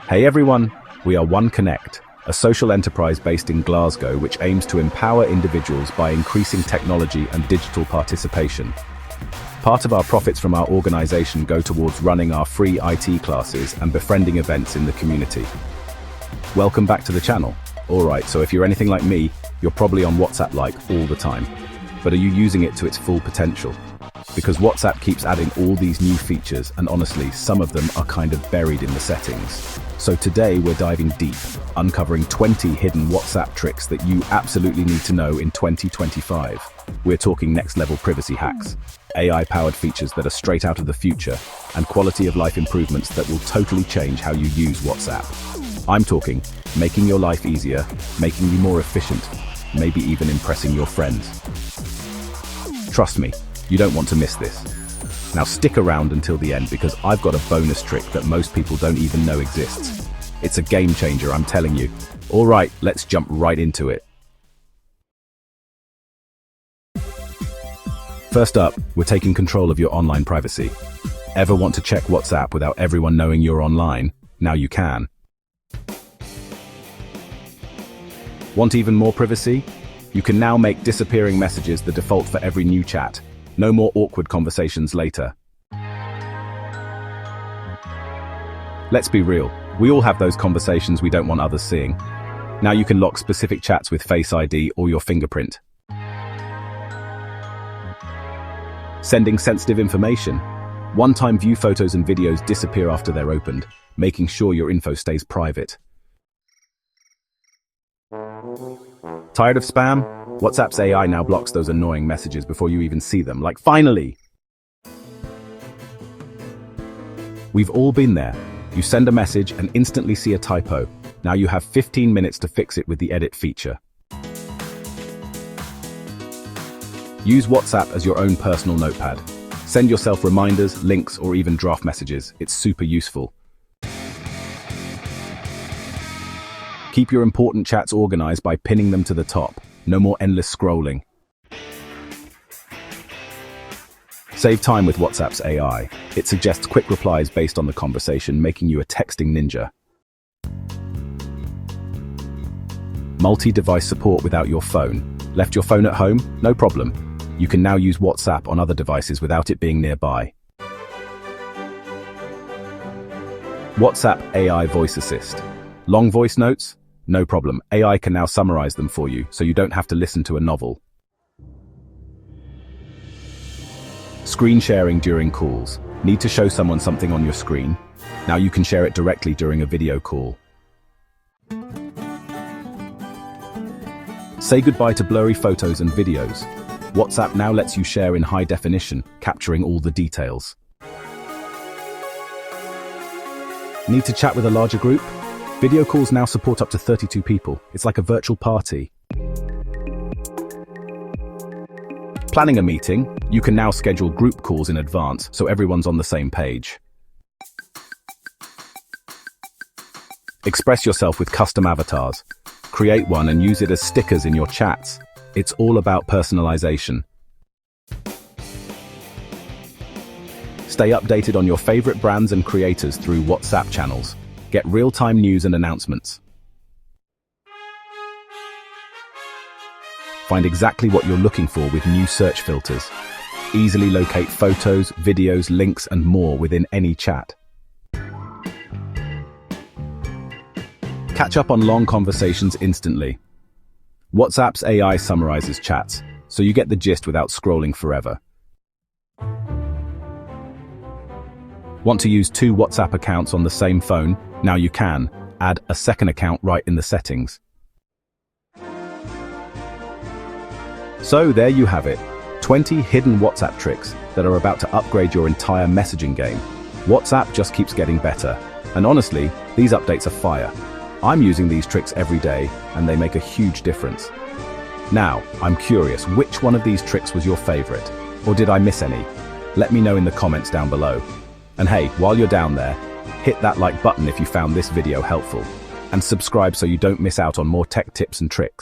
Hey everyone, we are Connect, a social enterprise based in Glasgow which aims to empower individuals by increasing technology and digital participation. Part of our profits from our organization go towards running our free IT classes and befriending events in the community. Welcome back to the channel. Alright, so if you're anything like me, you're probably on WhatsApp like all the time. But are you using it to its full potential? Because WhatsApp keeps adding all these new features, and honestly, some of them are kind of buried in the settings. So today we're diving deep, uncovering 20 hidden WhatsApp tricks that you absolutely need to know in 2025. We're talking next level privacy hacks, AI-powered features that are straight out of the future, and quality of life improvements that will totally change how you use WhatsApp. I'm talking making your life easier, making you more efficient, maybe even impressing your friends. Trust me, you don't want to miss this. Now stick around until the end because I've got a bonus trick that most people don't even know exists. It's a game changer, I'm telling you. Alright, let's jump right into it. First up, we're taking control of your online privacy. Ever want to check WhatsApp without everyone knowing you're online? Now you can. Want even more privacy? You can now make disappearing messages the default for every new chat. No more awkward conversations later. Let's be real, we all have those conversations we don't want others seeing. Now you can lock specific chats with Face ID or your fingerprint. Sending sensitive information. One-time view photos and videos disappear after they're opened, making sure your info stays private. Tired of spam? WhatsApp's AI now blocks those annoying messages before you even see them, like finally! We've all been there. You send a message and instantly see a typo. Now you have 15 minutes to fix it with the edit feature. Use WhatsApp as your own personal notepad. Send yourself reminders, links, or even draft messages. It's super useful. Keep your important chats organized by pinning them to the top. No more endless scrolling. Save time with WhatsApp's AI. It suggests quick replies based on the conversation, making you a texting ninja. Multi-device support without your phone. Left your phone at home? No problem. You can now use WhatsApp on other devices without it being nearby. WhatsApp AI Voice Assist. Long voice notes? No problem, AI can now summarize them for you, so you don't have to listen to a novel. Screen sharing during calls. Need to show someone something on your screen? Now you can share it directly during a video call. Say goodbye to blurry photos and videos. WhatsApp now lets you share in high definition, capturing all the details. Need to chat with a larger group? Video calls now support up to 32 people. It's like a virtual party. Planning a meeting? You can now schedule group calls in advance so everyone's on the same page. Express yourself with custom avatars. Create one and use it as stickers in your chats. It's all about personalization. Stay updated on your favorite brands and creators through WhatsApp channels. Get real-time news and announcements. Find exactly what you're looking for with new search filters. Easily locate photos, videos, links, and more within any chat. Catch up on long conversations instantly. WhatsApp's AI summarizes chats, so you get the gist without scrolling forever. Want to use 2 WhatsApp accounts on the same phone? Now you can. Add a second account right in the settings. So there you have it. 20 hidden WhatsApp tricks that are about to upgrade your entire messaging game. WhatsApp just keeps getting better. And honestly, these updates are fire. I'm using these tricks every day, and they make a huge difference. Now, I'm curious, which one of these tricks was your favorite? Or did I miss any? Let me know in the comments down below. And hey, while you're down there, hit that like button if you found this video helpful, and subscribe so you don't miss out on more tech tips and tricks.